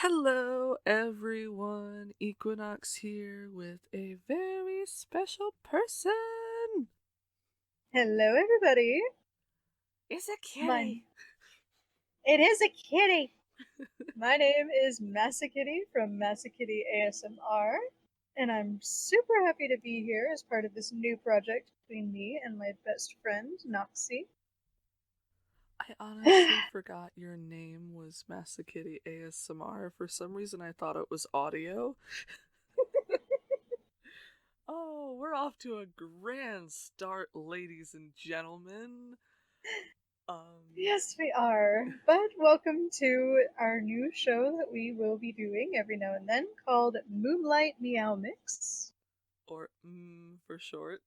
Hello, everyone. Equinox here with a very special person. Hello, everybody. It's a My kitty. It is a kitty. My name is Massa Kitty from Massa Kitty ASMR, and I'm super happy to be here as part of this new project between me and my best friend Noxxie. I honestly forgot your name was Massa Kitty ASMR. For some reason, I thought it was audio. Oh, we're off to a grand start, ladies and gentlemen. Um, Yes, we are. But welcome to our new show that we will be doing every now and then called Moonlight Meow Mix. or for short.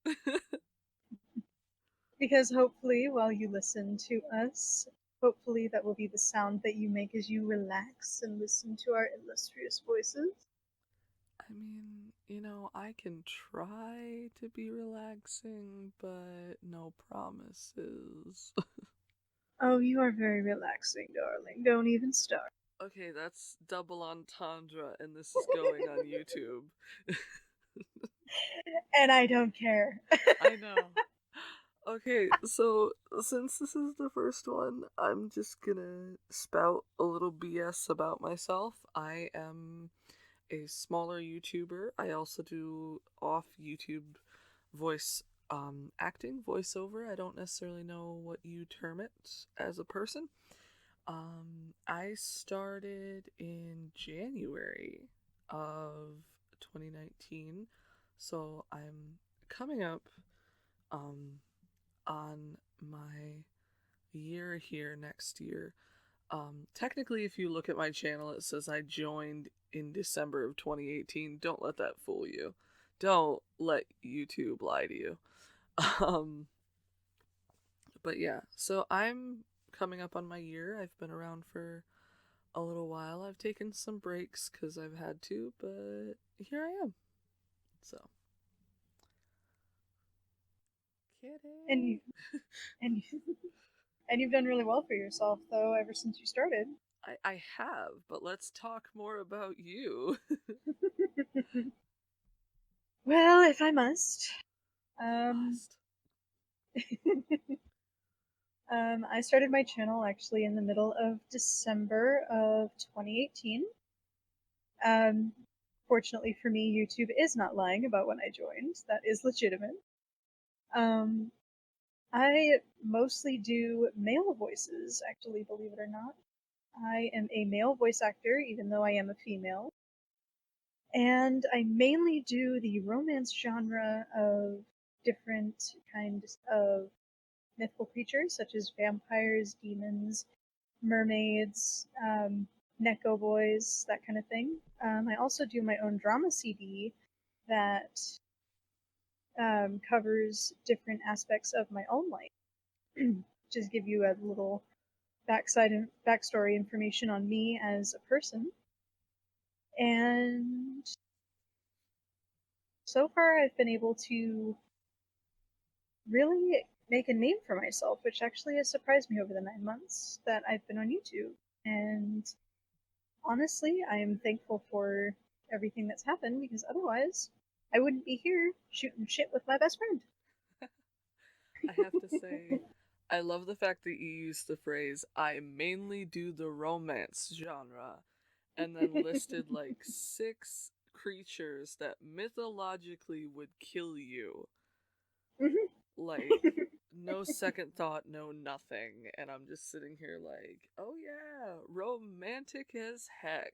Because hopefully, while you listen to us, hopefully that will be the sound that you make as you relax and listen to our illustrious voices. I can try to be relaxing, but no promises. Oh, you are very relaxing, darling. Don't even start. Okay, that's double entendre, and this is going on YouTube. And I don't care. I know. Okay, so since this is the first one, I'm just gonna spout a little BS about myself. I am a smaller YouTuber. I also do off YouTube voice acting, voiceover. I don't necessarily know what you term it as a person. I started in January of 2019, so I'm coming up um on my year here next year. Technically, if you look at my channel, it says I joined in December of 2018. Don't let that fool you. Don't let YouTube lie to you. Um, but yeah, so I'm coming up on my year. I've been around for a little while. I've taken some breaks because I've had to, but here I am. So, And you kidding. and you, and you've done really well for yourself though ever since you started. I have, but let's talk more about you. Well, if I must. You Um must. I started my channel actually in the middle of December of 2018. Um, Fortunately for me, YouTube is not lying about when I joined. That is legitimate. Um, I mostly do male voices, actually, believe it or not. I am a male voice actor, even though I am a female. And I mainly do the romance genre of different kinds of mythical creatures, such as vampires, demons, mermaids, Neko boys, that kind of thing. I also do my own drama CD that covers different aspects of my own life. Just give you a little backside and backstory information on me as a person. And so far, I've been able to really make a name for myself, which actually has surprised me over the 9 months that I've been on YouTube. And honestly, I am thankful for everything that's happened because otherwise, I wouldn't be here shooting shit with my best friend. I have to say, I love the fact that you use the phrase, I mainly do the romance genre, and then listed like six creatures that mythologically would kill you. Like, no second thought, no nothing. And I'm just sitting here like, oh yeah, romantic as heck.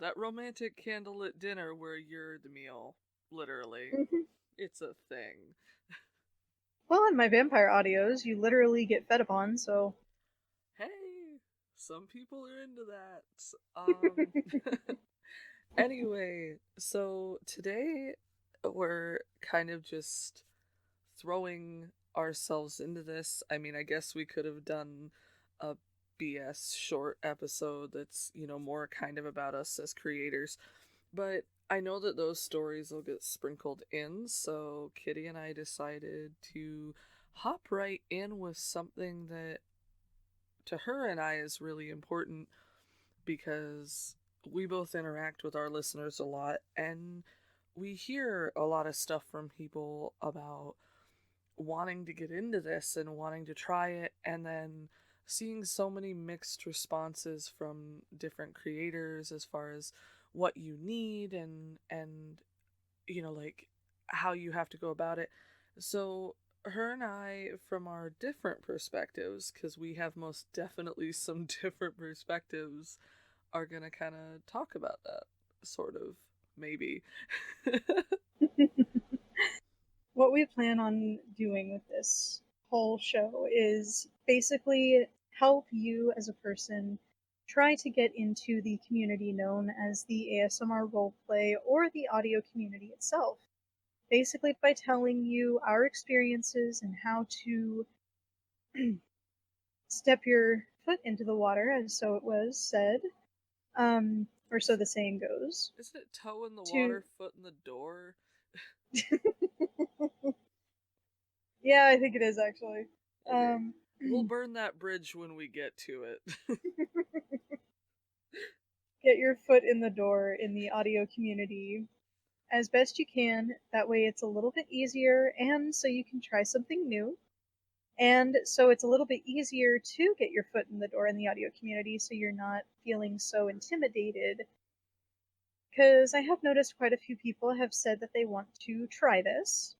That romantic candlelit dinner where you're the meal. Literally. It's a thing. Well, in my vampire audios, you literally get fed upon, so. Hey, some people are into that. Um, anyway, so today we're kind of just throwing ourselves into this. I mean, I guess we could have done a BS short episode that's, more kind of about us as creators, but I know that those stories will get sprinkled in, so Kitty and I decided to hop right in with something that to her and I is really important because we both interact with our listeners a lot, and we hear a lot of stuff from people about wanting to get into this and wanting to try it, and then seeing so many mixed responses from different creators as far as what you need and like how you have to go about it. So her and I, from our different perspectives, because we have most definitely some different perspectives, are gonna kind of talk about that, sort of, maybe. What we plan on doing with this whole show is basically help you as a person try to get into the community known as the ASMR roleplay or the audio community itself. Basically, by telling you our experiences and how to step your foot into the water, as so it was said, or Is so it the saying goes. is it toe in the To water, foot in the door? yeah, I think it is actually. Okay. Um, We'll burn that bridge when we get to it. get your foot in the door in the audio community as best you can. That way, it's a little bit easier, and so you can try something new. And so it's a little bit easier to get your foot in the door in the audio community so you're not feeling so intimidated. Because I have noticed quite a few people have said that they want to try this,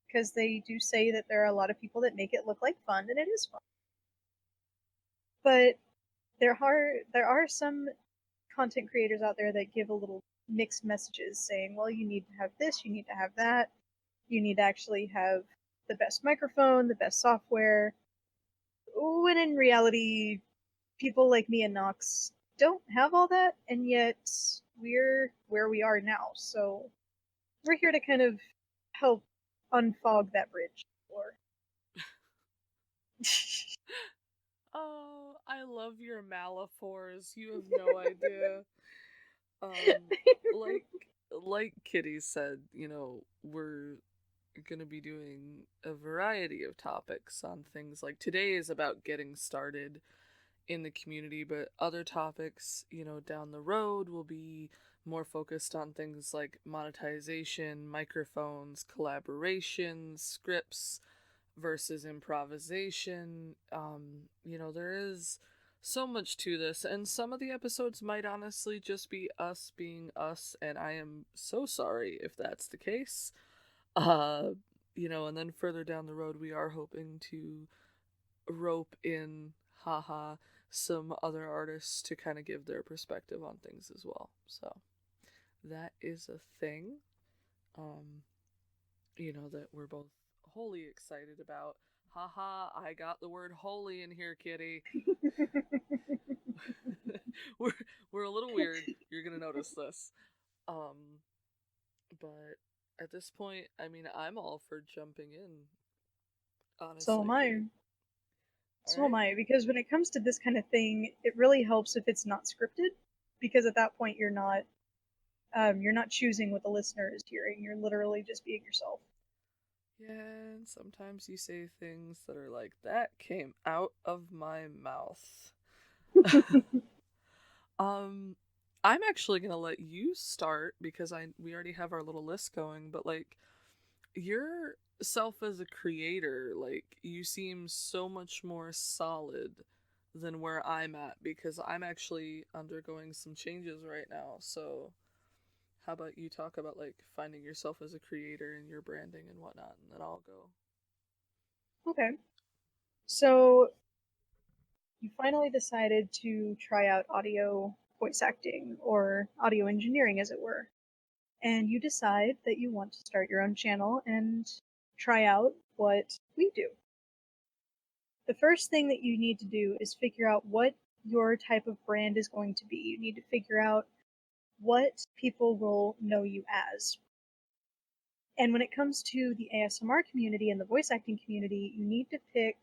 because they do say that there are a lot of people that make it look like fun, and it is fun. But there are some content creators out there that give a little mixed messages saying, well, you need to have this, you need to have that, you need to actually have the best microphone, the best software. When in reality, people like me and Nox don't have all that, and yet we're where we are now. So we're here to kind of help unfog that bridge. Or Oh, I love your malaphors. You have no idea. Um, like like Kitty said, we're gonna be doing a variety of topics on things like today is about getting started in the community, but other topics, down the road will be more focused on things like monetization, microphones, collaborations, scripts versus improvisation. There is so much to this, and some of the episodes might honestly just be us being us, and I am so sorry if that's the case. Uh, and then further down the road, we are hoping to rope in, haha, some other artists to kind of give their perspective on things as well. So that is a thing, um, that we're both wholly excited about. Haha, I got the word holy in here, kitty. we're we're a little weird. You're gonna notice this. Um, but at this point, I mean, I'm all for jumping in. so Honestly, am kitty. I. All So am right. I. Because when it comes to this kind of thing, it really helps if it's not scripted. Because at that point, you're not choosing what the listener is hearing. You're literally just being yourself. Yeah, and sometimes you say things that are like, that came out of my mouth. um, I'm actually gonna let you start because we already have our little list going, but like yourself as a creator, like you seem so much more solid than where I'm at because I'm actually undergoing some changes right now. So how about you talk about like finding yourself as a creator and your branding and whatnot, and then I'll go. Okay. So you finally decided to try out audio voice acting, or audio engineering, as it were. And you decide that you want to start your own channel and try out what we do. The first thing that you need to do is figure out what your type of brand is going to be. You need to figure out what people will know you as. And when it comes to the ASMR community and the voice acting community, you need to pick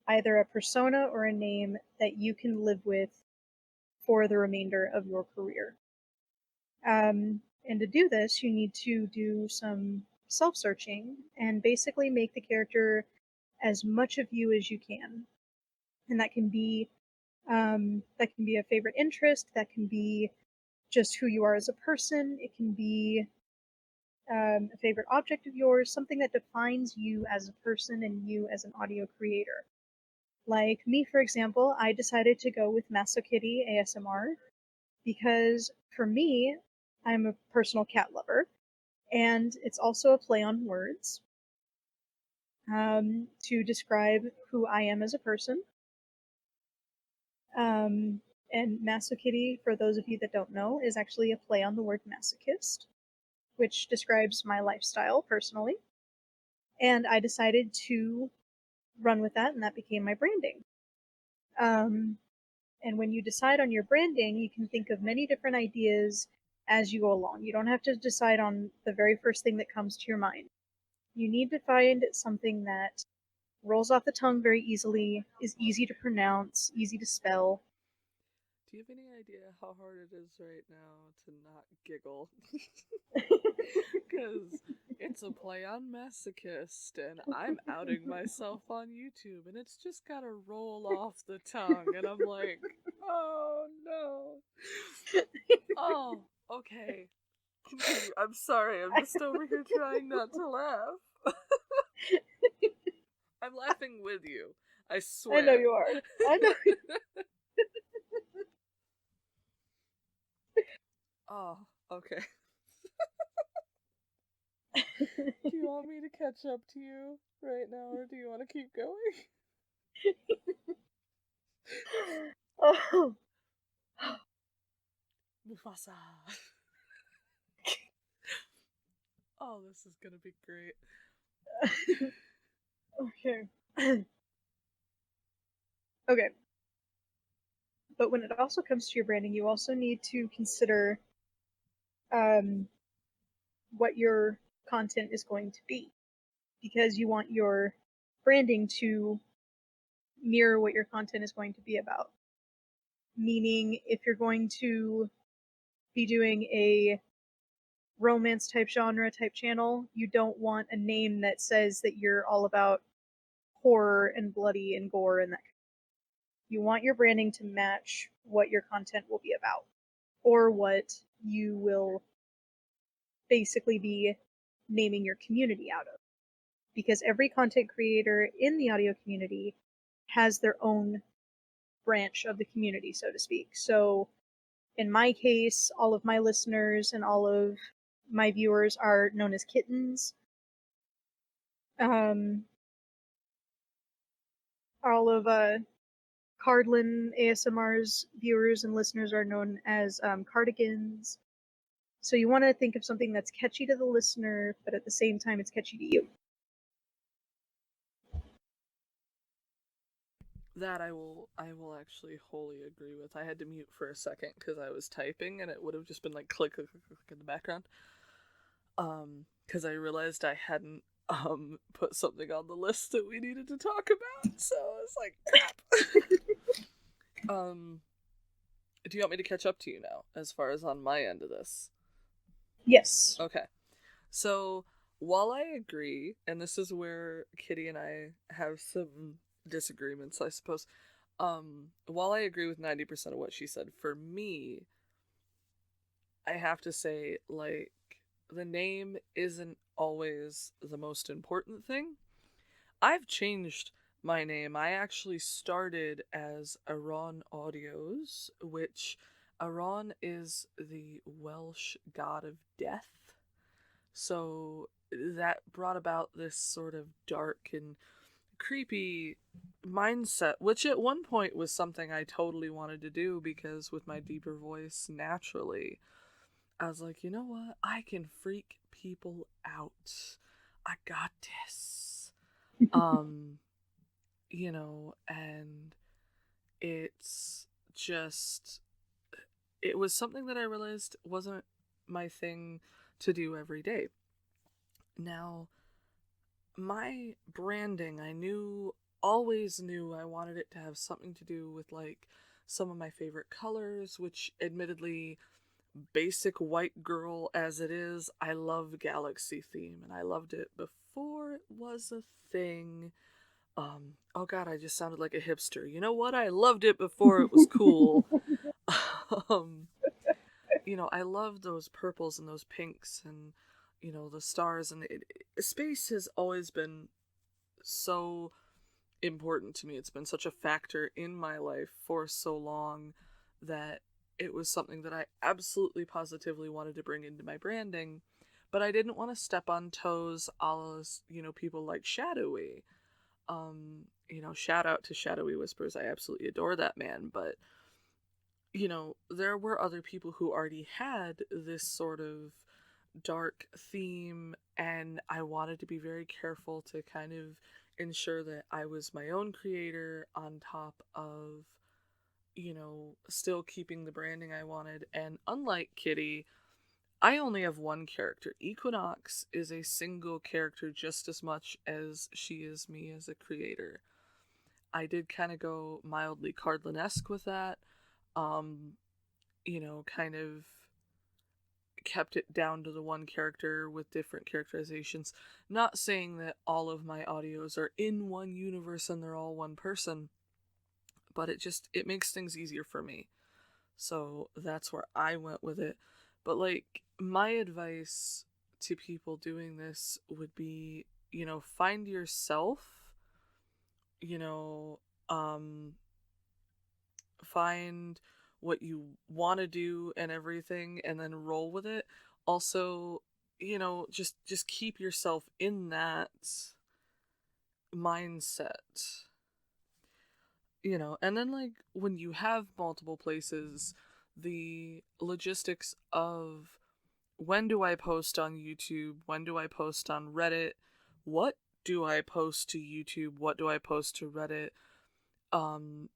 either a persona or a name that you can live with for the remainder of your career. And to do this, you need to do some self searching and basically make the character as much of you as you can. And that can be That can be a favorite interest, that can be just who you are as a person, it can be a favorite object of yours, something that defines you as a person and you as an audio creator. Like me, for example, I decided to go with Masokitty ASMR because for me, I'm a personal cat lover, and it's also a play on words to describe who I am as a person. Um, and Masokitty, for those of you that don't know, is actually a play on the word masochist, which describes my lifestyle personally. And I decided to run with that, and that became my branding. Um, and when you decide on your branding, you can think of many different ideas as you go along. You don't have to decide on the very first thing that comes to your mind. You need to find something that rolls off the tongue very easily, is easy to pronounce, easy to spell. Do you have any idea how hard it is right now to not giggle? Because it's a play on masochist, and I'm outing myself on YouTube, and it's just gotta roll off the tongue, and I'm like, oh no. Oh, okay. Continue. I'm sorry, I'm just over here trying not to laugh. I'm laughing with you. I I know swear. you are. I know. Oh, okay. Do you want me to catch up to you right now, or do you want to keep going? Oh. Mufasa. Oh, this is gonna be great. Okay. Okay. But when it also comes to your branding, you also need to consider um, what your content is going to be, because you want your branding to mirror what your content is going to be about. Meaning, if you're going to be doing a romance type genre type channel, you don't want a name that says that you're all about horror and bloody and gore and that. You want your branding to match what your content will be about, or what you will basically be naming your community out of. Because every content creator in the audio community has their own branch of the community, so to speak. So, in my case, all of my listeners and all of my viewers are known as kittens. Um, all of Cardlin ASMR's viewers and listeners are known as cardigans. So you want to think of something that's catchy to the listener, but at the same time, it's catchy to you. That I will actually wholly agree with. I had to mute for a second because I was typing and it would have just been like click click click click in the background. Because I realized I hadn't put something on the list that we needed to talk about. So I was like, crap. um do you want me to catch up to you now as far as on my end of this? Yes. Okay. So while I agree, and this is where Kitty and I have some disagreements, I suppose. While I agree with 90% of what she said, for me, I have to say, like, the name isn't always the most important thing. I've changed my name. I actually started as Aron Audios, which Aron is the Welsh god of death. So that brought about this sort of dark and creepy mindset, which at one point was something I totally wanted to do because with my deeper voice, naturally, I was like, you know what? I can freak people out. I got this. Um, and it's just, it was something that I realized wasn't my thing to do every day. Now, my branding, always knew I wanted it to have something to do with like some of my favorite colors, which admittedly, basic white girl as it is, I love galaxy theme and I loved it before it was a thing. Oh god, I just sounded like a hipster. You know what? I loved it before it was cool. um, I love those purples and those pinks and the stars and space has always been so important to me. It's been such a factor in my life for so long that it was something that I absolutely positively wanted to bring into my branding, but I didn't want to step on toes a la, people like Shadowy. Shout out to Shadowy Whispers. I absolutely adore that man, but there were other people who already had this sort of dark theme, and I wanted to be very careful to kind of ensure that I was my own creator on top of, still keeping the branding I wanted. And unlike Kitty, I only have one character. Equinox is a single character just as much as she is me as a creator. I did kind of go mildly Cardlin-esque with that. Um, kind of kept it down to the one character with different characterizations. Not saying that all of my audios are in one universe and they're all one person, but it makes things easier for me. So that's where I went with it. But like my advice to people doing this would be, find yourself, you know, um find what you want to do and everything and then roll with it. Also, just keep yourself in that mindset. And then like when you have multiple places, the logistics of when do I post on YouTube, when do I post on Reddit, what do I post to YouTube, what do I post to Reddit, and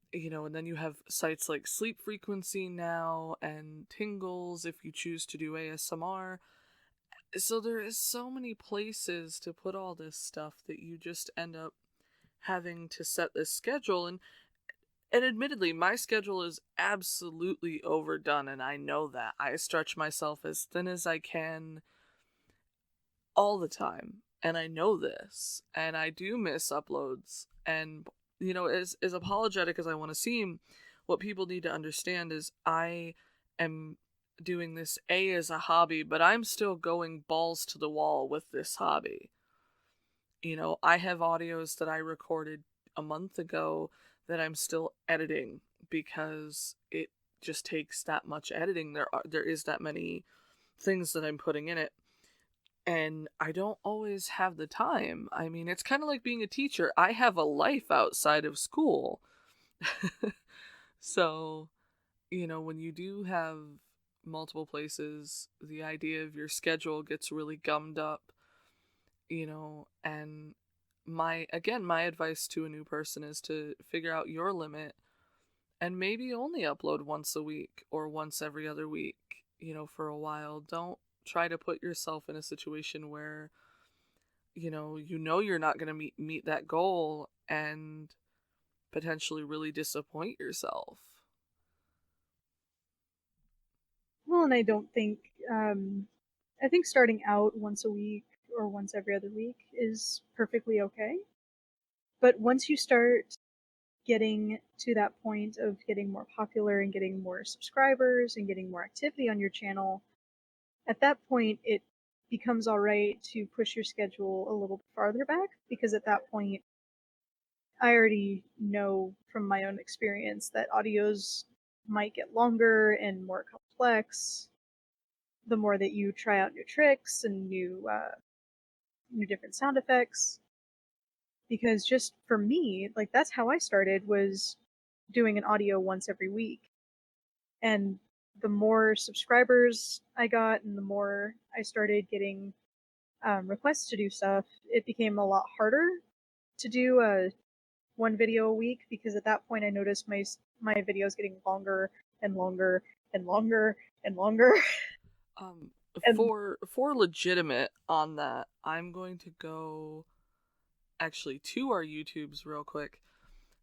then you have sites like Sleep Frequency now and Tingles if you choose to do ASMR. So there is so many places to put all this stuff that you just end up having to set this schedule. And admittedly, my schedule is absolutely overdone, and I know that. I stretch myself as thin as I can all the time, and I know this, and I do miss uploads. And as apologetic as I want to seem, what people need to understand is I am doing this as a hobby, but I'm still going balls to the wall with this hobby. I have audios that I recorded a month ago that I'm still editing because it just takes that much editing. There is that many things that I'm putting in it, and I don't always have the time. I mean, it's kind of like being a teacher. I have a life outside of school. So, when you do have multiple places, the idea of your schedule gets really gummed up, and my advice to a new person is to figure out your limit and maybe only upload once a week or once every other week, for a while. Don't try to put yourself in a situation where you're not going to meet that goal and potentially really disappoint yourself. Well, and um, I think starting out once a week or once every other week is perfectly okay. But once you start getting to that point of getting more popular and getting more subscribers and getting more activity on your channel, at that point it becomes all right to push your schedule a little farther back, because at that point I already know from my own experience that audios might get longer and more complex the more that you try out new tricks and new different sound effects. Because just for me, like that's how I started, was doing an audio once every week. And the more subscribers I got and the more I started getting requests to do stuff, it became a lot harder to do one video a week, because at that point I noticed my videos getting longer and longer and longer and longer. Um, And for legitimate on that, I'm going to go actually to our YouTubes real quick.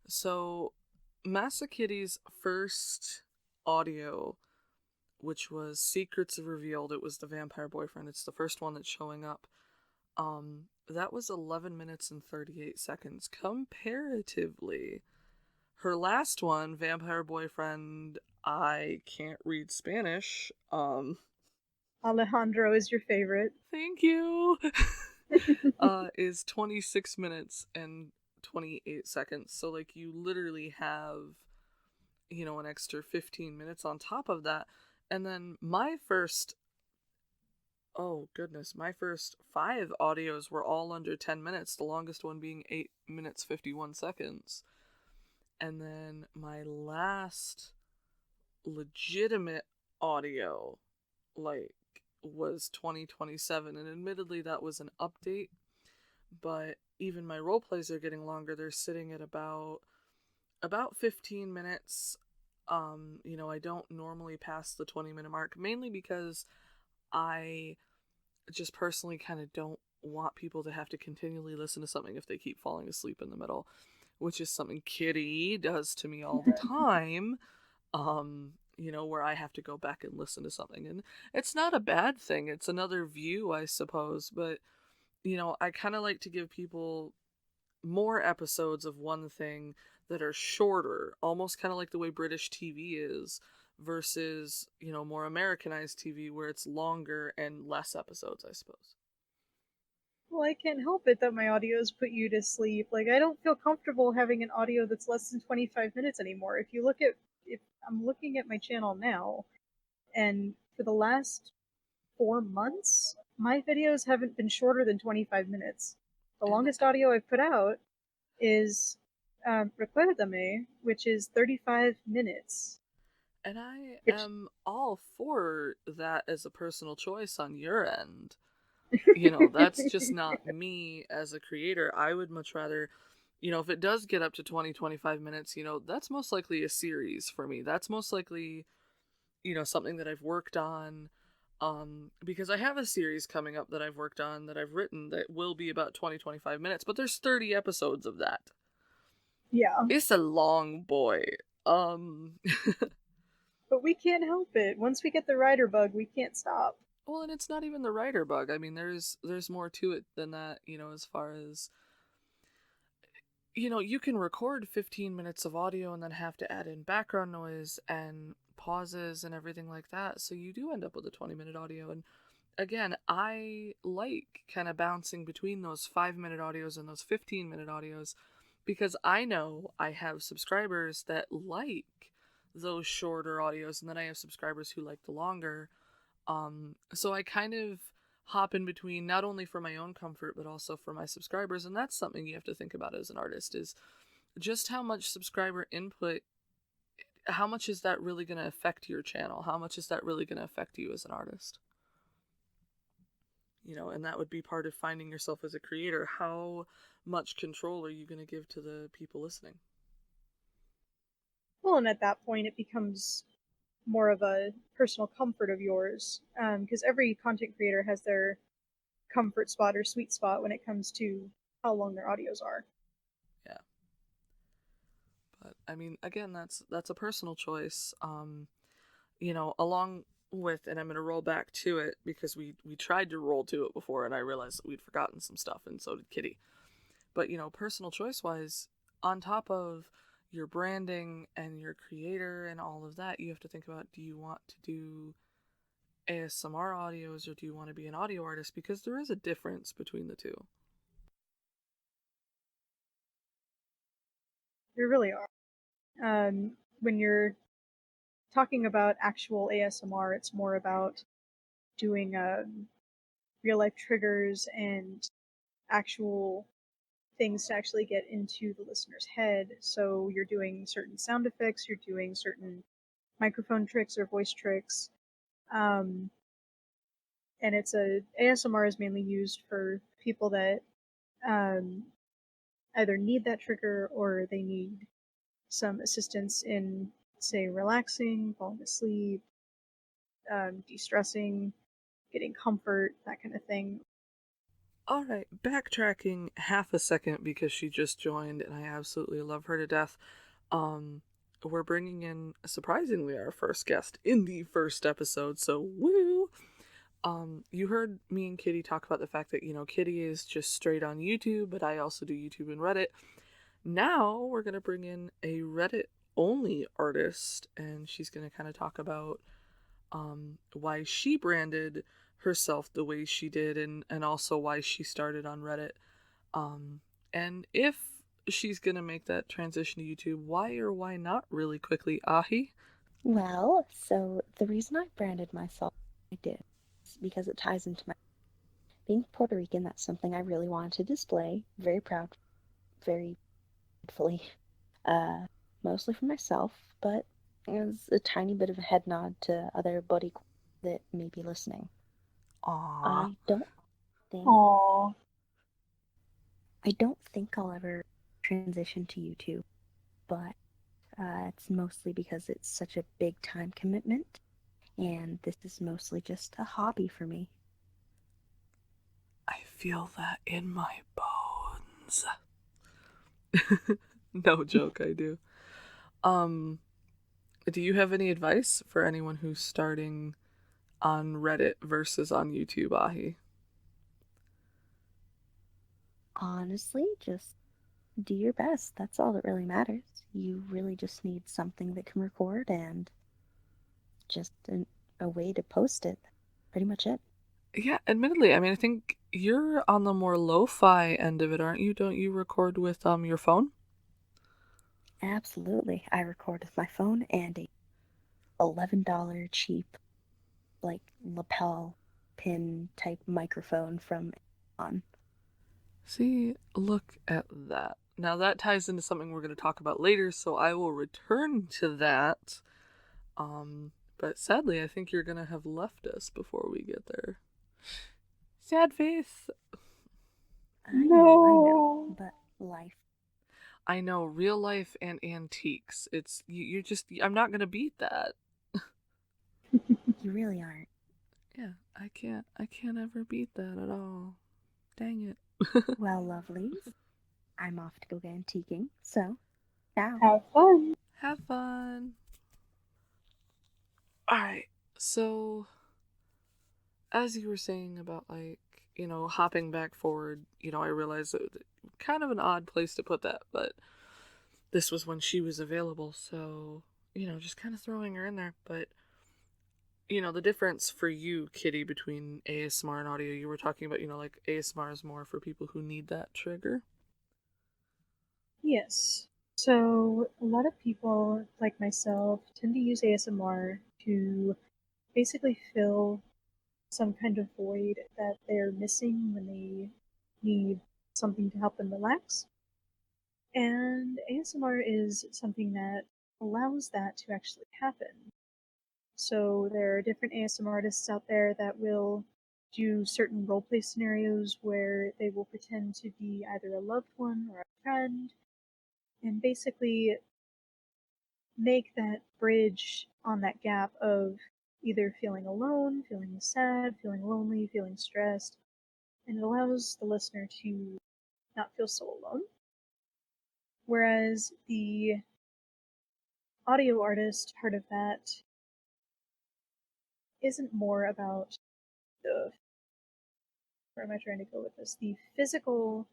So, Massa Kitty's first audio, which was Secrets Revealed, it was the vampire boyfriend. It's the first one that's showing up. That was 11 minutes and 38 seconds comparatively. Her last one, Vampire Boyfriend, I can't read Spanish. Alejandro is your favorite. Thank you. Is 26 minutes and 28 seconds. So like you literally have, an extra 15 minutes on top of that. And then oh goodness, my first 5 audios were all under 10 minutes, the longest one being 8 minutes 51 seconds. And then my last legitimate audio, like, was 2027. And admittedly, that was an update, but even my role plays are getting longer. They're sitting at about 15 minutes. I don't normally pass the 20-minute mark, mainly because I just personally kind of don't want people to have to continually listen to something if they keep falling asleep in the middle, which is something Kitty does to me all the time. Where I have to go back and listen to something. And it's not a bad thing. It's another view, I suppose. But, I kind of like to give people more episodes of one thing that are shorter, almost kind of like the way British TV is, versus, more Americanized TV where it's longer and less episodes, I suppose. Well, I can't help it that my audios put you to sleep. Like, I don't feel comfortable having an audio that's less than 25 minutes anymore. If I'm looking at my channel now, and for the last 4 months, my videos haven't been shorter than 25 minutes. The And longest audio I've put out is Recuérdame, which is 35 minutes. and I Which, am all for that as a personal choice on your end. That's just not me as a creator. I would much rather, if it does get up to 20, 25 minutes, that's most likely a series for me. That's most likely, something that I've worked on. Because I have a series coming up that I've worked on that I've written that will be about 20, 25 minutes, but there's 30 episodes of that. yeah, It's a long boy. Um, but we can't help it. Once we get the writer bug, we can't stop. well, and it's not even the writer bug. I mean, there's more to it than that, as far as you can record 15 minutes of audio and then have to add in background noise and pauses and everything like that. So you do end up with a 20-minute audio. And again, I like kind of bouncing between those 5-minute audios and those 15-minute audios because I know I have subscribers that like those shorter audios, and then I have subscribers who like the longer. So I kind of hop in between, not only for my own comfort but also for my subscribers, and that's something you have to think about as an artist, is just how much subscriber input, how much is that really going to affect your channel, how much is that really going to affect you as an artist. And that would be part of finding yourself as a creator. How much control are you going to give to the people listening? Well, and at that point, it becomes more of a personal comfort of yours, because every content creator has their comfort spot or sweet spot when it comes to how long their audios are. Yeah, but I mean, again, that's a personal choice. Along with, and I'm going to roll back to it because we tried to roll to it before and I realized that we'd forgotten some stuff, and so did Kitty. But personal choice wise, on top of your branding and your creator and all of that, you have to think about, do you want to do ASMR audios or do you want to be an audio artist? Because there is a difference between the two. There really are. When you're talking about actual ASMR, it's more about doing real life triggers and actual things to actually get into the listener's head. So you're doing certain sound effects, you're doing certain microphone tricks or voice tricks. Um, and ASMR is mainly used for people that um, either need that trigger or they need some assistance in, say, relaxing, falling asleep, de-stressing, getting comfort, that kind of thing. All right, backtracking half a second because she just joined and I absolutely love her to death. Um, we're bringing in, surprisingly, our first guest in the first episode, so woo! You heard me and Kitty talk about the fact that, Kitty is just straight on YouTube, but I also do YouTube and Reddit. Now we're going to bring in a Reddit only artist, and she's going to kind of talk about why she branded herself the way she did, and also why she started on Reddit. Um, and if she's going to make that transition to YouTube, why or why not really quickly, Ahi? Well, so the reason I branded myself I did is because it ties into my being Puerto Rican. That's something I really wanted to display. Very proud, very proudly, uh, mostly for myself, but as a tiny bit of a head nod to other buddy that may be listening. Aw. I don't think Aww. I don't think I'll ever transition to YouTube, but it's mostly because it's such a big time commitment, and this is mostly just a hobby for me. I feel that in my bones. No joke, I do. Um, do you have any advice for anyone who's starting on Reddit versus on YouTube, Ahi? Honestly, just do your best. That's all that really matters. You really just need something that can record and just a way to post it. Pretty much it. Yeah, admittedly, I mean, I think you're on the more lo-fi end of it, aren't you? Don't you record with your phone? Absolutely. I record with my phone and a $11 cheap, like, lapel pin type microphone from Amazon. See, look at that. Now that ties into something we're going to talk about later, so I will return to that. But sadly, I think you're going to have left us before we get there. Sad face. I know, No. but life, I know, real life and antiques. It's you're just. I'm not gonna beat that. you really aren't. Yeah, I can't. I can't ever beat that at all. Dang it. Well, lovelies, I'm off to go get antiquing, so ciao. Have fun. Have fun. All right. So, as you were saying about hopping back forward, I realized that kind of an odd place to put that, but this was when she was available, so just kind of throwing her in there. But the difference for you, Kitty, between ASMR and audio, you were talking about, like ASMR is more for people who need that trigger. Yes. So, a lot of people, like myself, tend to use ASMR to basically fill some kind of void that they're missing when they need something to help them relax. And ASMR is something that allows that to actually happen. So there are different ASMR artists out there that will do certain roleplay scenarios where they will pretend to be either a loved one or a friend and basically make that bridge on that gap of either feeling alone, feeling sad, feeling lonely, feeling stressed, and it allows the listener to not feel so alone. Whereas the audio artist part of that isn't more about the, where am I trying to go with this? The physical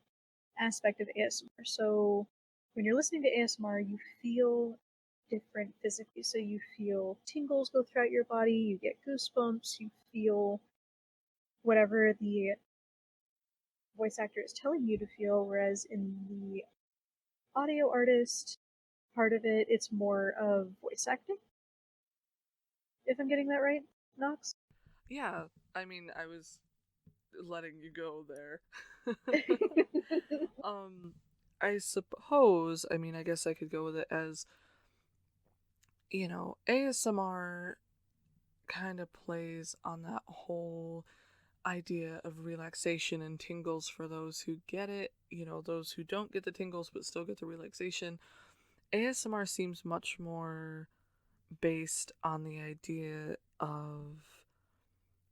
aspect of ASMR. So when you're listening to ASMR, you feel different physically. So you feel tingles go throughout your body, you get goosebumps, you feel whatever the voice actor is telling you to feel. Whereas in the audio artist part of it, it's more of voice acting. If I'm getting that right, Nox? Yeah, I mean, I was letting you go there. um, I suppose, I mean, I guess I could go with it as, ASMR kind of plays on that whole idea of relaxation and tingles for those who get it, those who don't get the tingles but still get the relaxation. ASMR seems much more based on the idea of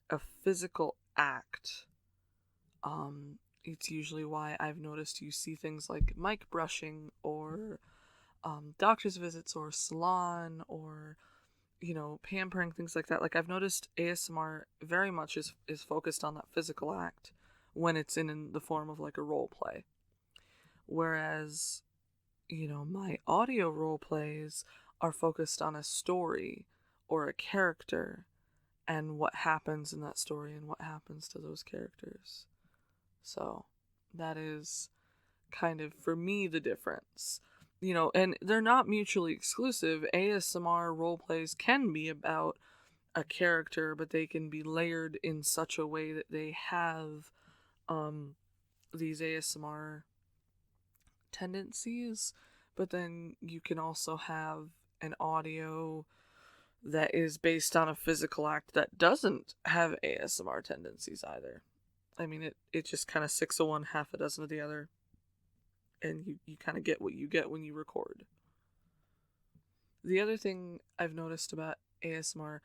a physical act. It's usually why I've noticed you see things like mic brushing or doctor's visits or salon or pampering, things like that. Like I've noticed ASMR very much is focused on that physical act when it's in the form of like a role play. Whereas, my audio role plays are focused on a story or a character and what happens in that story and what happens to those characters. So that is kind of, for me, the difference. And they're not mutually exclusive. ASMR role plays can be about a character, but they can be layered in such a way that they have um, these ASMR tendencies, but then you can also have an audio that is based on a physical act that doesn't have ASMR tendencies either. I mean, it just kind of six of one, half a dozen of the other, and you kind of get what you get when you record. The other thing I've noticed about ASMR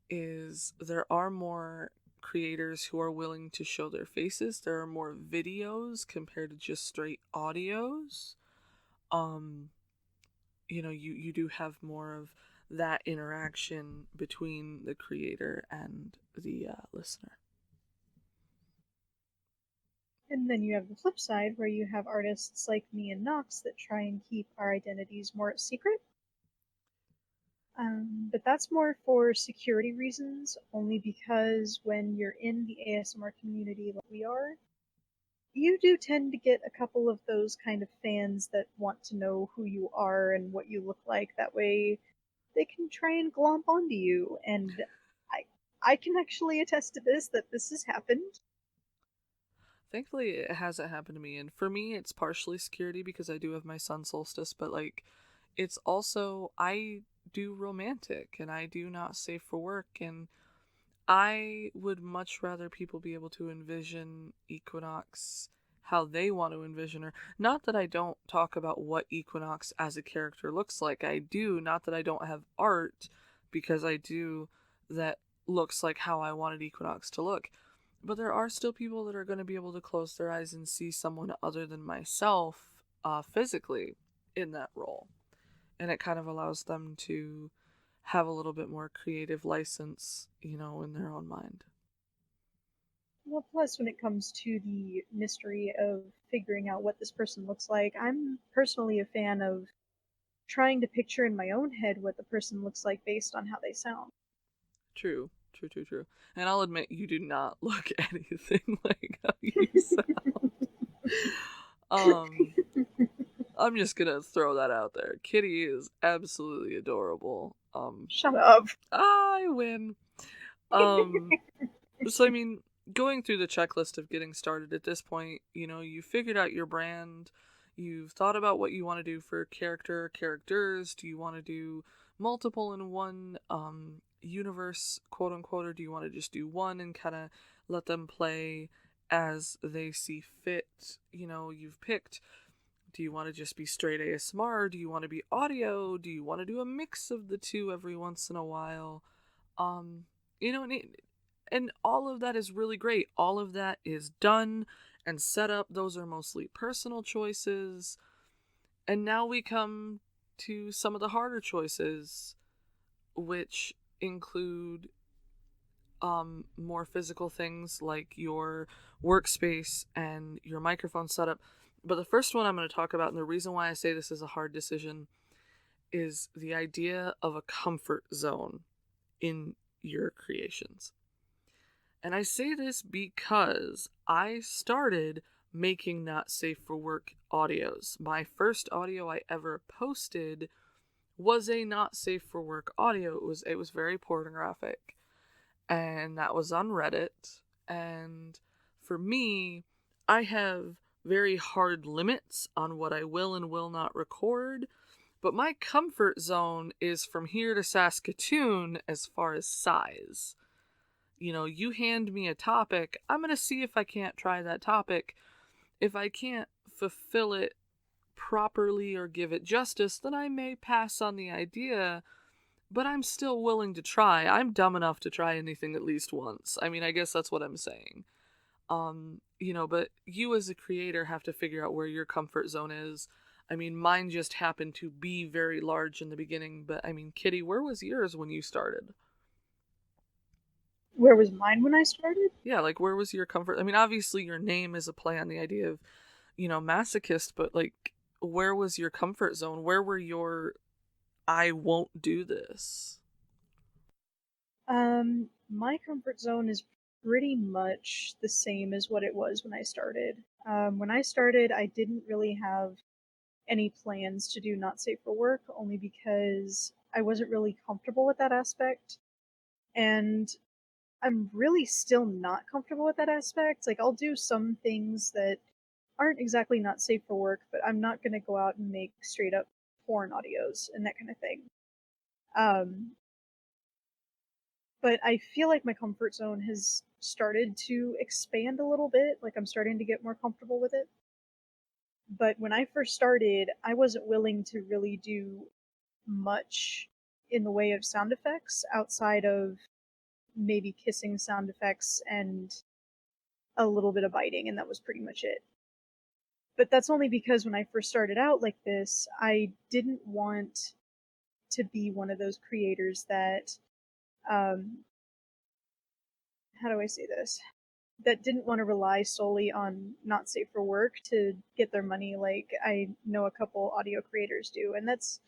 is there are more creators who are willing to show their faces. There are more videos compared to just straight audios. Um, you do have more of that interaction between the creator and the listener. And then you have the flip side where you have artists like me and Nox that try and keep our identities more secret. But that's more for security reasons, only because when you're in the ASMR community like we are, you do tend to get a couple of those kind of fans that want to know who you are and what you look like. That way they can try and glomp onto you. And I I can actually attest to this, that this has happened. Thankfully, it hasn't happened to me, and for me, it's partially security because I do have my sun solstice, but like, it's also I do romantic and I do not safe for work, and I would much rather people be able to envision Equinox how they want to envision her. Not that I don't talk about what Equinox as a character looks like. I do. Not that I don't have art, because I do, that looks like how I wanted Equinox to look. But there are still people that are going to be able to close their eyes and see someone other than myself physically in that role. And it kind of allows them to have a little bit more creative license, in their own mind. Well, plus, when it comes to the mystery of figuring out what this person looks like, I'm personally a fan of trying to picture in my own head what the person looks like based on how they sound. True, true, true, true. And I'll admit, you do not look anything like how you sound. Um, I'm just gonna throw that out there. Kitty is absolutely adorable. Shut up. I win. Um, so I mean, going through the checklist of getting started at this point, you figured out your brand, you've thought about what you want to do for characters. Do you want to do multiple in one universe, quote unquote, or do you want to just do one and kind of let them play as they see fit? You've picked, do you want to just be straight ASMR? Do you want to be audio? Do you want to do a mix of the two every once in a while? Um, and all of that is really great. All of that is done and set up. Those are mostly personal choices. And now we come to some of the harder choices, which include more physical things like your workspace and your microphone setup. But the first one I'm going to talk about, and the reason why I say this is a hard decision, is the idea of a comfort zone in your creations. And I say this because I started making not safe for work audios. My first audio I ever posted was a not safe for work audio. It was very pornographic, and that was on Reddit. And for me, I have very hard limits on what I will and will not record, but my comfort zone is from here to Saskatoon as far as size. You hand me a topic, I'm going to see if I can't try that topic. If I can't fulfill it properly or give it justice, then I may pass on the idea, but I'm still willing to try. I'm dumb enough to try anything at least once. I mean, I guess that's what I'm saying. But you as a creator have to figure out where your comfort zone is. I mean, mine just happened to be very large in the beginning, but I mean, Kitty, where was yours when you started? Where was mine when I started? Yeah, like where was your comfort? I mean, obviously your name is a play on the idea of, masochist, but like where was your comfort zone? Where were your I won't do this? My comfort zone is pretty much the same as what it was when I started. When I started, I didn't really have any plans to do not safe for work, only because I wasn't really comfortable with that aspect. And I'm really still not comfortable with that aspect. Like, I'll do some things that aren't exactly not safe for work, but I'm not going to go out and make straight up porn audios and that kind of thing. Um, but I feel like my comfort zone has started to expand a little bit. Like, I'm starting to get more comfortable with it. But when I first started, I wasn't willing to really do much in the way of sound effects outside of maybe kissing sound effects and a little bit of biting, and that was pretty much it. But that's only because when I first started out like this, I didn't want to be one of those creators that, um, how do I say this? That didn't want to rely solely on not safe for work to get their money, like I know a couple audio creators do. And that's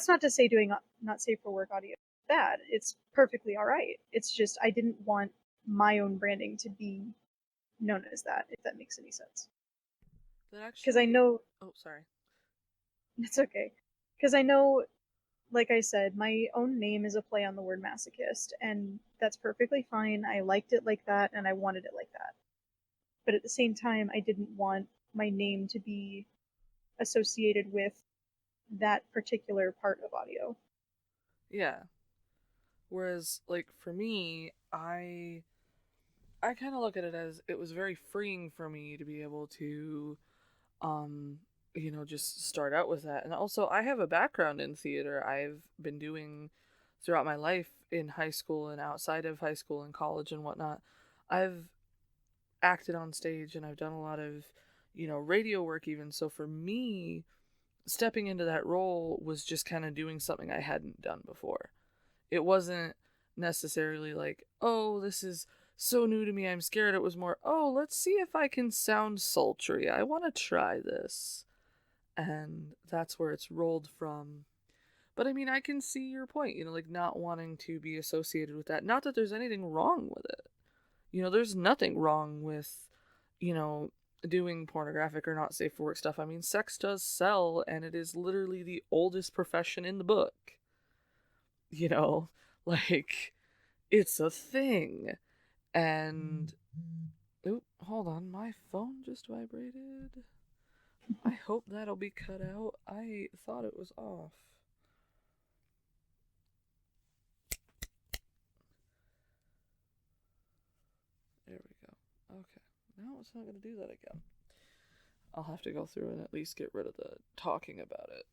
not to say doing not safe for work audio is bad. It's perfectly all right. It's just I didn't want my own branding to be known as that, if that makes any sense. That Because I actually, know oh, sorry. it's okay. Because I know, like I said, my own name is a play on the word masochist, and that's perfectly fine. I liked it like that, and I wanted it like that. But at the same time, I didn't want my name to be associated with that particular part of audio. Yeah. Whereas, like for me, I kind of look at it as it was very freeing for me to be able to, um, just start out with that. And also, I have a background in theater. I've been doing throughout my life in high school and outside of high school and college and whatnot. I've acted on stage and I've done a lot of, radio work even. So for me, stepping into that role was just kind of doing something I hadn't done before. It wasn't necessarily like, oh, this is so new to me, I'm scared. It was more, oh, let's see if I can sound sultry. I want to try this. And that's where it's rolled from. But I mean, I can see your point, like not wanting to be associated with that. Not that there's anything wrong with it. There's nothing wrong with, you know, doing pornographic or not safe for work stuff. I mean, sex does sell, and it is literally the oldest profession in the book. You know, like it's a thing. And oop, hold on, my phone just vibrated. I hope that'll be cut out. I thought it was off. There we go. Okay. No, it's not going to do that again. I'll have to go through and at least get rid of the talking about it.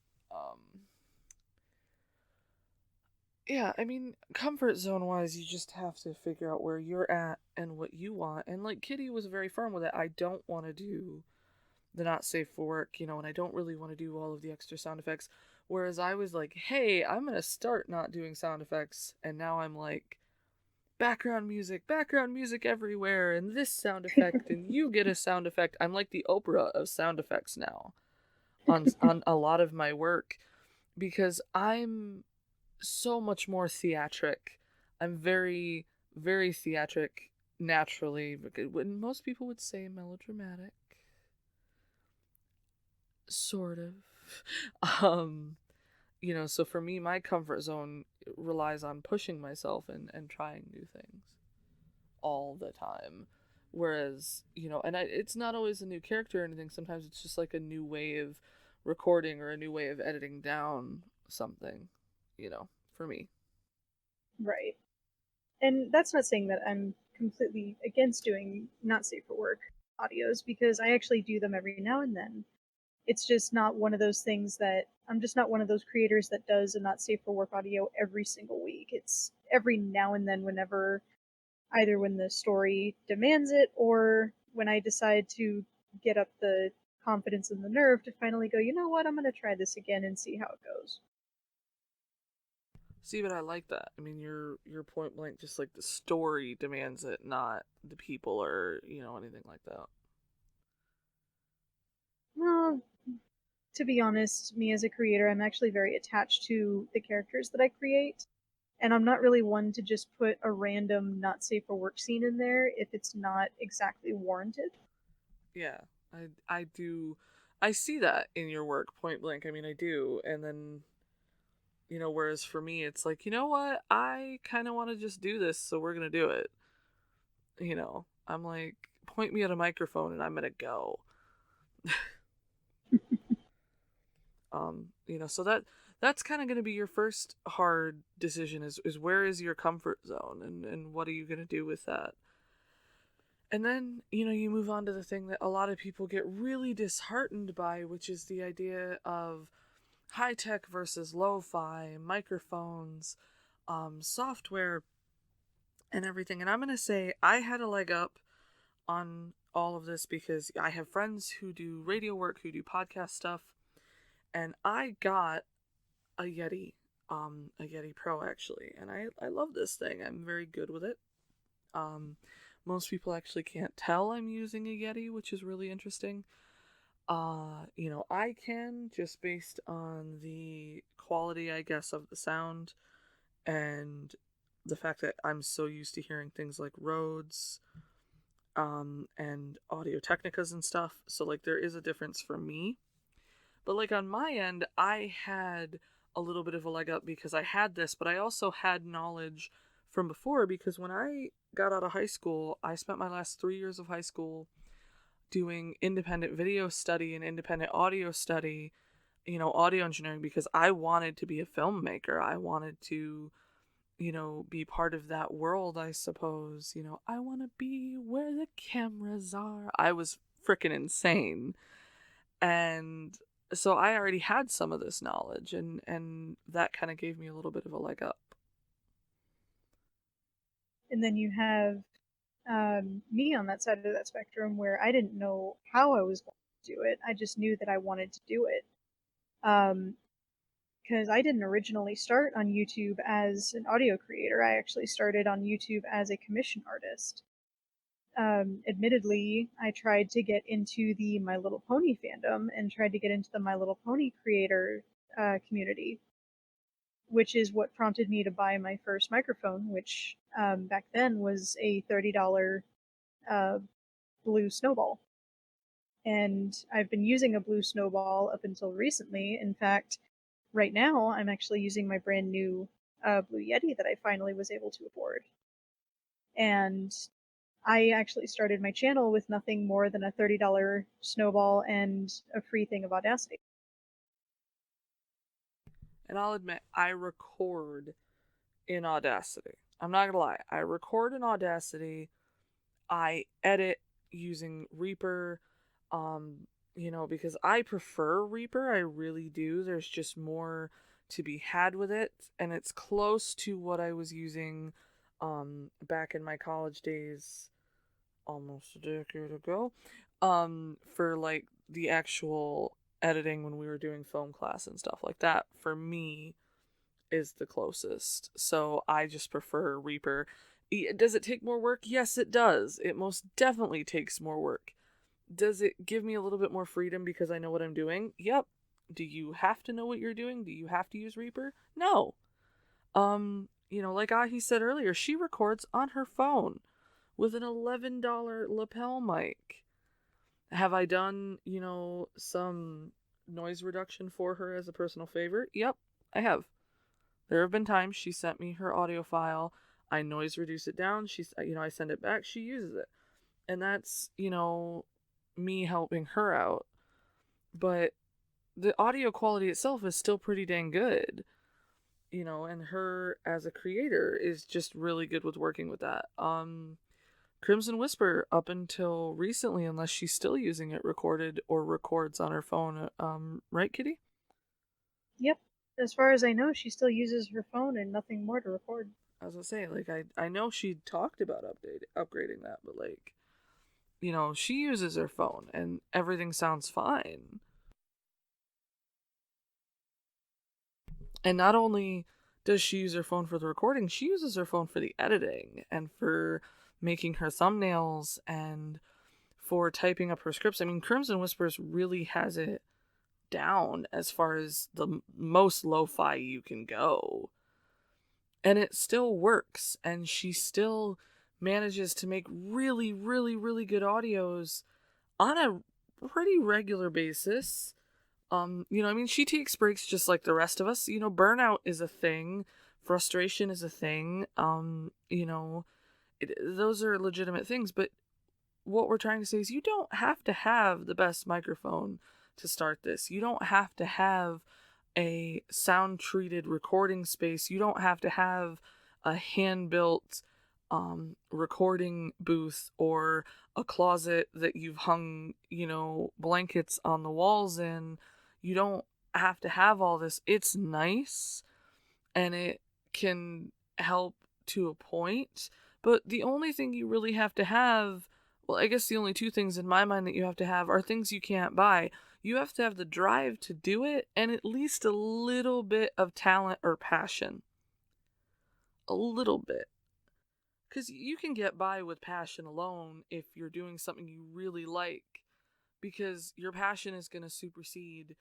Yeah, I mean, comfort zone wise, you just have to figure out where you're at and what you want. And like Kitty was very firm with it. I don't want to do the not safe for work, and I don't really want to do all of the extra sound effects. Whereas I was like, hey, I'm going to start not doing sound effects. And now I'm like, background music everywhere, and this sound effect, and you get a sound effect. I'm like the Oprah of sound effects now on a lot of my work because I'm so much more theatric. I'm very, very theatric naturally. When most people would say melodramatic, sort of. Um, so for me, my comfort zone relies on pushing myself and trying new things all the time. Whereas, and it's not always a new character or anything. Sometimes it's just like a new way of recording or a new way of editing down something, for me. Right. And that's not saying that I'm completely against doing not safe for work audios, because I actually do them every now and then. It's just not one of those things that I'm just not one of those creators that does a not safe for work audio every single week. It's every now and then, whenever either when the story demands it or when I decide to get up the confidence and the nerve to finally go, you know what, I'm going to try this again and see how it goes. See, but I like that. I mean, you're point blank. Just like the story demands it, not the people or anything like that. Well, to be honest, me as a creator, I'm actually very attached to the characters that I create. And I'm not really one to just put a random not safe for work scene in there if it's not exactly warranted. Yeah, I do. I see that in your work, point blank. I mean, I do, and then whereas for me, it's like, you know what? I kind of want to just do this, so we're gonna do it. I'm like, point me at a microphone, and I'm gonna go. So that's kind of going to be your first hard decision is where is your comfort zone, and what are you going to do with that. And then you move on to the thing that a lot of people get really disheartened by, which is the idea of high tech versus lo-fi microphones, software, and everything. And I'm going to say I had a leg up on all of this because I have friends who do radio work, who do podcast stuff, and I got a Yeti Pro actually, and I love this thing. I'm very good with it. Um, Most people actually can't tell I'm using a Yeti, which is really interesting. I can just based on the quality, I guess, of the sound and the fact that I'm so used to hearing things like Rhodes, and Audio Technicas and stuff. So like there is a difference for me. But like on my end, I had a little bit of a leg up because I had this, but I also had knowledge from before because when I got out of high school, I spent my last 3 years of high school doing independent video study and independent audio study, audio engineering because I wanted to be a filmmaker. I wanted to, be part of that world, I suppose. I want to be where the cameras are. I was freaking insane. And so I already had some of this knowledge, and that kind of gave me a little bit of a leg up. And then you have me on that side of that spectrum where I didn't know how I was going to do it. I just knew that I wanted to do it. Because I didn't originally start on YouTube as an audio creator. I actually started on YouTube as a commission artist. Admittedly, I tried to get into the My Little Pony fandom and tried to get into the My Little Pony creator community, which is what prompted me to buy my first microphone, which back then was a $30 uh, blue snowball. And I've been using a blue snowball up until recently. In fact, right now I'm actually using my brand new Blue Yeti that I finally was able to afford. And I actually started my channel with nothing more than a $30 snowball and a free thing of Audacity. And I'll admit, I record in Audacity. I'm not gonna lie, I record in Audacity. I edit using Reaper, because I prefer Reaper. I really do. There's just more to be had with it, and it's close to what I was using back in my college days almost a decade ago, for like the actual editing when we were doing film class and stuff like that. For me, is the closest. So I just prefer Reaper. Does it take more work? Yes, it does. It most definitely takes more work. Does it give me a little bit more freedom because I know what I'm doing? Yep. Do you have to know what you're doing? Do you have to use Reaper? No. Like Ahi said earlier, she records on her phone with an $11 lapel mic. Have I done, some noise reduction for her as a personal favor? Yep, I have. There have been times she sent me her audio file. I noise reduce it down. I send it back. She uses it. And that's, me helping her out. But the audio quality itself is still pretty dang good, and her as a creator is just really good with working with that. Crimson Whisper, up until recently, unless she's still using it, recorded or records on her phone. Right, Kitty? Yep. As far as I know, she still uses her phone and nothing more to record. I was gonna say, like, I know she talked about upgrading that, but like, she uses her phone and everything sounds fine. And not only does she use her phone for the recording, she uses her phone for the editing and for making her thumbnails and for typing up her scripts. I mean, Crimson Whispers really has it down as far as the most lo-fi you can go. And it still works, and she still manages to make really, really, really good audios on a pretty regular basis. I mean, she takes breaks just like the rest of us. Burnout is a thing, frustration is a thing. Those are legitimate things, but what we're trying to say is you don't have to have the best microphone to start this. You don't have to have a sound treated recording space. You don't have to have a hand built recording booth or a closet that you've hung, blankets on the walls in. You don't have to have all this. It's nice and it can help to a point, but the only thing you really have to have, well, I guess the only two things in my mind that you have to have are things you can't buy. You have to have the drive to do it and at least a little bit of talent or passion. A little bit. Because you can get by with passion alone if you're doing something you really like, because your passion is going to supersede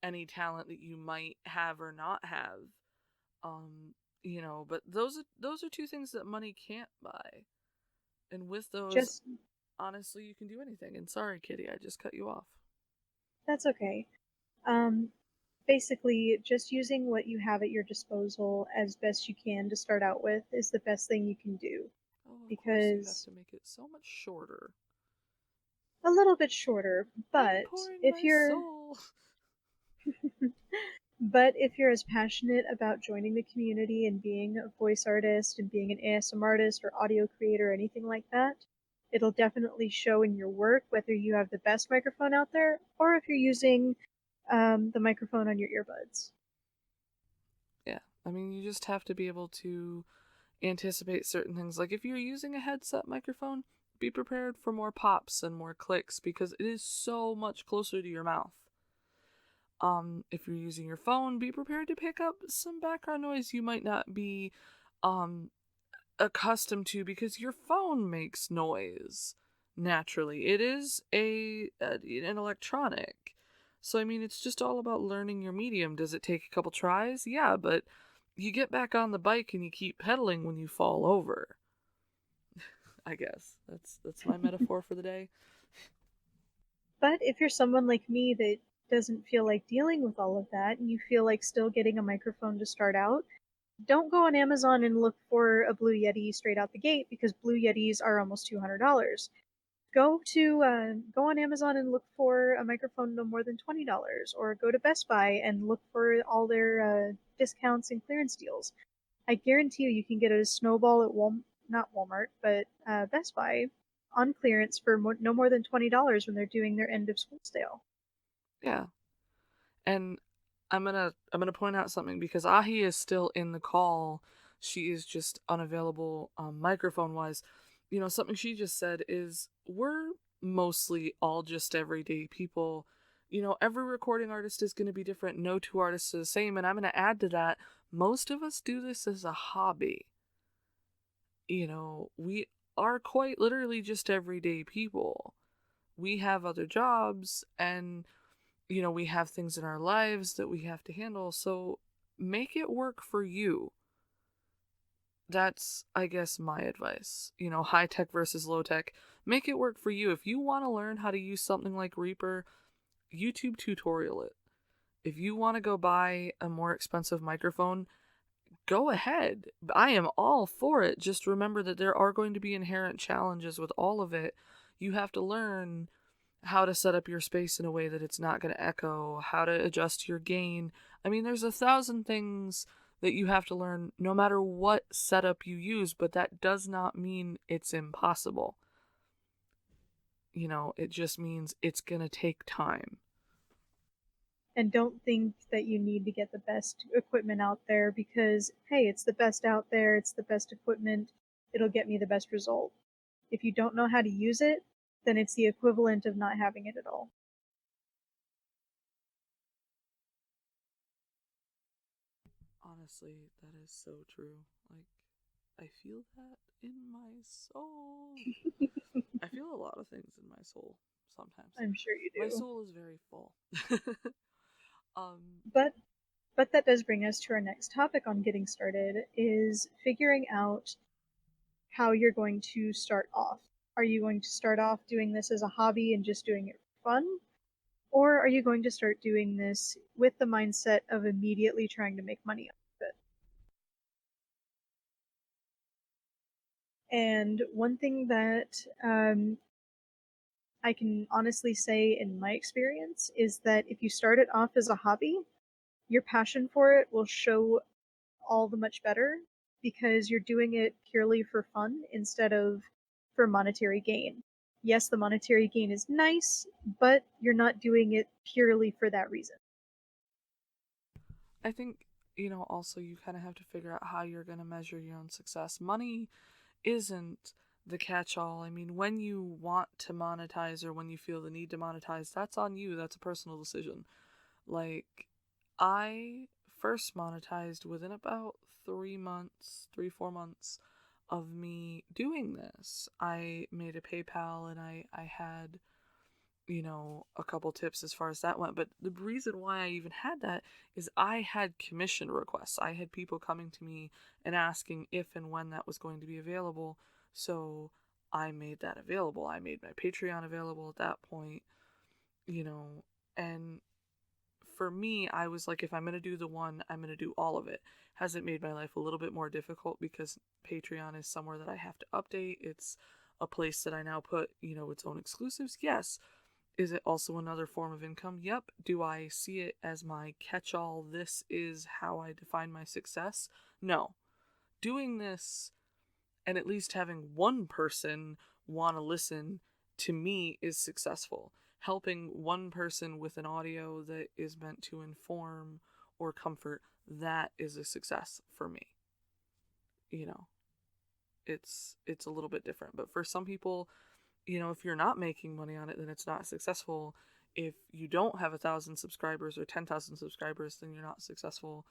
any talent that you might have or not have. But those are two things that money can't buy. And with those, Just honestly, you can do anything. And sorry, Kitty, I just cut you off. that's okay. Um, Basically, just using what you have at your disposal as best you can to start out with is the best thing you can do. Oh, of course you have Because to make it so much shorter. a little bit shorter, I'm but pouring if my you're soul. but if you're as passionate about joining the community and being a voice artist and being an ASMR artist or audio creator or anything like that, it'll definitely show in your work whether you have the best microphone out there or if you're using the microphone on your earbuds. Yeah, I mean, you just have to be able to anticipate certain things. Like if you're using a headset microphone, be prepared for more pops and more clicks because it is so much closer to your mouth. If you're using your phone, be prepared to pick up some background noise you might not be um accustomed to because your phone makes noise naturally. It is an electronic. So I mean, it's just all about learning your medium. Does it take a couple tries? Yeah, but you get back on the bike and you keep pedaling when you fall over. I guess that's my metaphor for the day. But if you're someone like me that doesn't feel like dealing with all of that and you feel like still getting a microphone to start out, don't go on Amazon and look for a Blue Yeti straight out the gate because Blue Yetis are almost $200. Go on Amazon and look for a microphone no more than $20, or go to Best Buy and look for all their discounts and clearance deals. I guarantee you can get a snowball at not Walmart, but Best Buy on clearance for no more than $20 when they're doing their end of school sale. Yeah. And I'm gonna point out something because Ahi is still in the call. She is just unavailable microphone wise. Something she just said is we're mostly all just everyday people. Every recording artist is going to be different. No two artists are the same. And I'm going to add to that, most of us do this as a hobby. We are quite literally just everyday people. We have other jobs and we have things in our lives that we have to handle. So make it work for you. That's, I guess, my advice. High tech versus low tech. Make it work for you. If you want to learn how to use something like Reaper, YouTube tutorial it. If you want to go buy a more expensive microphone, go ahead. I am all for it. Just remember that there are going to be inherent challenges with all of it. You have to learn how to set up your space in a way that it's not going to echo, how to adjust your gain. I mean, there's 1,000 things that you have to learn no matter what setup you use, but that does not mean it's impossible. It just means it's going to take time. And don't think that you need to get the best equipment out there because, hey, it's the best out there, it's the best equipment, it'll get me the best result. If you don't know how to use it, then it's the equivalent of not having it at all. Honestly, that is so true. Like, I feel that in my soul. I feel a lot of things in my soul sometimes. I'm sure you My do. soul is very full. um, But that does bring us to our next topic on getting started is figuring out how you're going to start off. Are you going to start off doing this as a hobby and just doing it for fun? Or are you going to start doing this with the mindset of immediately trying to make money off of it? And one thing that I can honestly say in my experience is that if you start it off as a hobby, your passion for it will show all the much better because you're doing it purely for fun instead of for monetary gain. Yes, the monetary gain is nice, but you're not doing it purely for that reason. I think, also you kind of have to figure out how you're going to measure your own success. Money isn't the catch all. I mean, when you want to monetize or when you feel the need to monetize, that's on you. That's a personal decision. Like, I first monetized within about 3 months, 4 months of me doing this. I made a PayPal and I had, a couple tips as far as that went. But the reason why I even had that is I had commission requests. I had people coming to me and asking if and when that was going to be available. So I made that available. I made my Patreon available at that point, you know, and for me, I was like, if I'm going to do the one, I'm going to do all of it. Has it made my life a little bit more difficult because Patreon is somewhere that I have to update? It's a place that I now put, its own exclusives? Yes. Is it also another form of income? Yep. Do I see it as my catch all? This is how I define my success? No. Doing this and at least having one person want to listen to me is successful. Helping one person with an audio that is meant to inform or comfort, that is a success for me. You know, it's a little bit different. But for some people, if you're not making money on it, then it's not successful. If you don't have 1,000 subscribers or 10,000 subscribers, then you're not successful.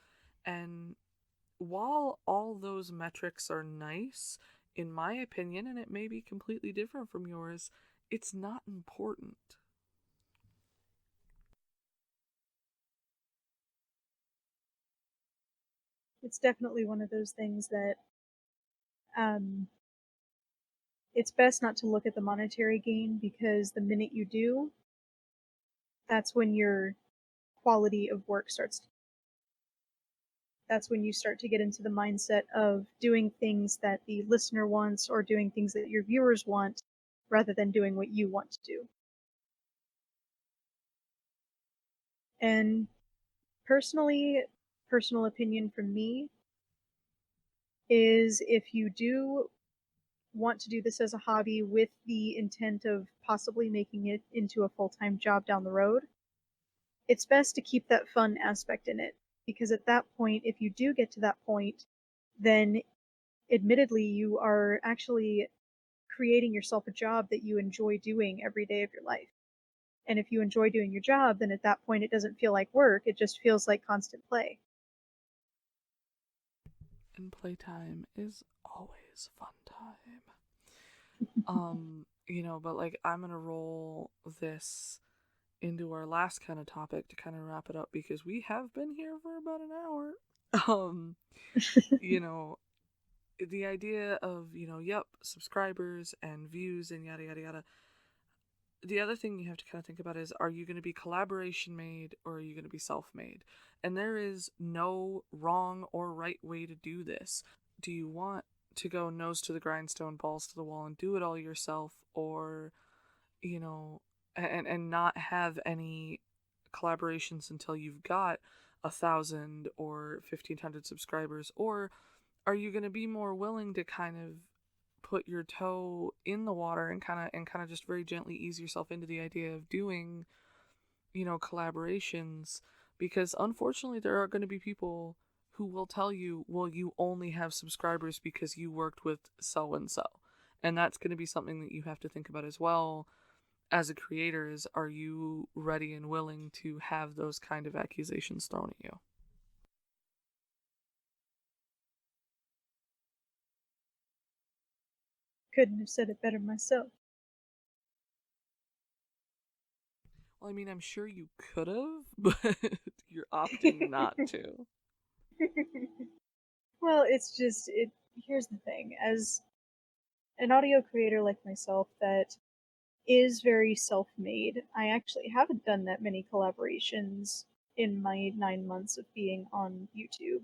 And while all those metrics are nice, in my opinion, and it may be completely different from yours, it's not important. It's definitely one of those things that um, it's best not to look at the monetary gain because the minute you do, that's when your quality of work starts. That's when you start to get into the mindset of doing things that the listener wants or doing things that your viewers want rather than doing what you want to do. And personally, personal opinion from me is if you do want to do this as a hobby with the intent of possibly making it into a full-time job down the road, it's best to keep that fun aspect in it. Because at that point, if you do get to that point, then admittedly you are actually creating yourself a job that you enjoy doing every day of your life. And if you enjoy doing your job, then at that point it doesn't feel like work, it just feels like constant play. And playtime is always fun time. But like I'm gonna roll this into our last kind of topic to kind of wrap it up because we have been here for about an hour. Um, you know, the idea of, yep, subscribers and views and yada yada yada. The other thing you have to kind of think about is, are you going to be collaboration made or are you going to be self made? And there is no wrong or right way to do this. Do you want to go nose to the grindstone, balls to the wall, and do it all yourself, or, you know, and not have any collaborations until you've got 1,000 or 1,500 subscribers? Or are you going to be more willing to kind of put your toe in the water and kind of just very gently ease yourself into the idea of doing, collaborations? Because unfortunately there are going to be people who will tell you, well, you only have subscribers because you worked with so and so. And that's going to be something that you have to think about as well. as a creator is, are you ready and willing to have those kind of accusations thrown at you? Couldn't have said it better myself. Well, I mean, I'm sure you could have, but you're opting not to. Well, it's just it. Here's the thing: as an audio creator like myself that is very self-made, I actually haven't done that many collaborations in my 9 months of being on YouTube.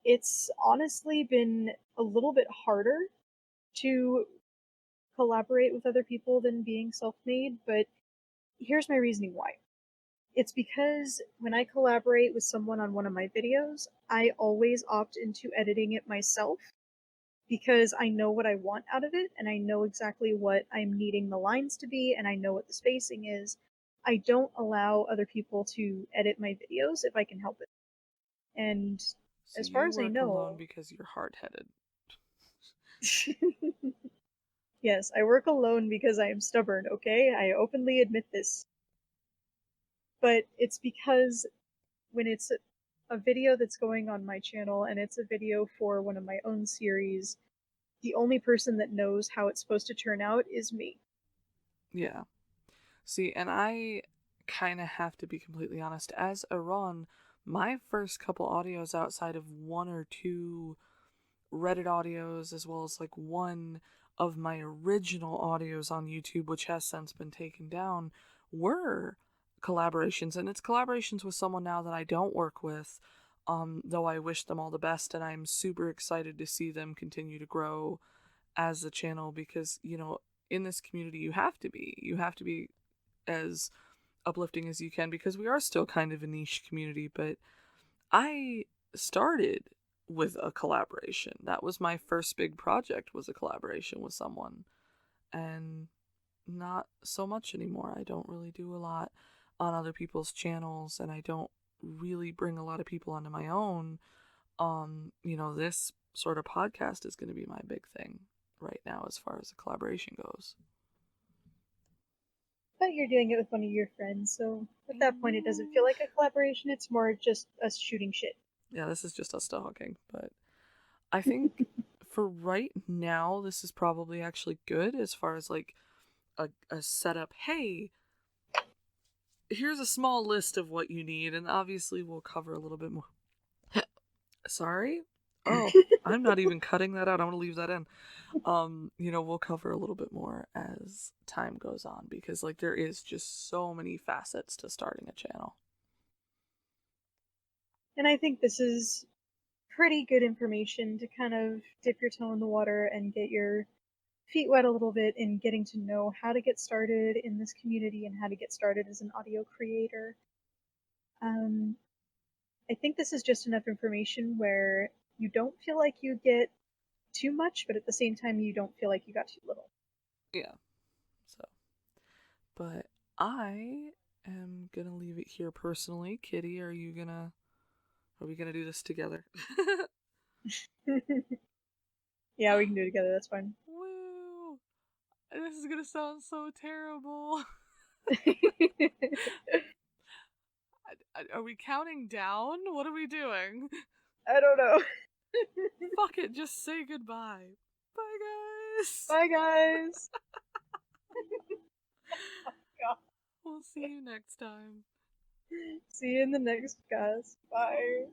It's honestly been a little bit harder to collaborate with other people than being self-made, but here's my reasoning why. It's because when I collaborate with someone on one of my videos, I always opt into editing it myself because I know what I want out of it and I know exactly what I'm needing the lines to be and I know what the spacing is. I don't allow other people to edit my videos if I can help it. And So as far you as I work alone know, because you're hard headed. yes, I work alone because I am stubborn, okay? I openly admit this. But it's because when it's a video that's going on my channel and it's a video for one of my own series, the only person that knows how it's supposed to turn out is me. Yeah. See, and I kind of have to be completely honest. As a Ron, my first couple audios outside of one or two Reddit audios, as well as like one of my original audios on YouTube, which has since been taken down, were collaborations. And it's collaborations with someone now that I don't work with, though I wish them all the best, and I'm super excited to see them continue to grow as a channel because, in this community, you have to be. You have to be as uplifting as you can because we are still kind of a niche community, but I started with a collaboration. That was my first big project, was a collaboration with someone. And not so much anymore. I don't really do a lot on other people's channels and I don't really bring a lot of people onto my own. This sort of podcast is going to be my big thing right now as far as the collaboration goes. But you're doing it with one of your friends, so at that point it doesn't feel Mm. like a collaboration, it's more just us shooting shit. Yeah, this is just us talking, but I think for right now, this is probably actually good as far as like a setup. Hey, here's a small list of what you need, and obviously we'll cover a little bit more. Sorry? Oh, I'm not even cutting that out. I'm gonna leave that in. We'll cover a little bit more as time goes on because like there is just so many facets to starting a channel. And I think this is pretty good information to kind of dip your toe in the water and get your feet wet a little bit in getting to know how to get started in this community and how to get started as an audio creator. Um, I think this is just enough information where you don't feel like you get too much, but at the same time, you don't feel like you got too little. Yeah. So, but I am gonna leave it here personally. Kitty, are we gonna do this together? Yeah, we can do it together. That's fine. Woo! This is gonna sound so terrible. Are we counting down? What are we doing? I don't know. Fuck it, just say goodbye. Bye, guys. Bye, guys. We'll see you next time. See you in the next cast. Bye.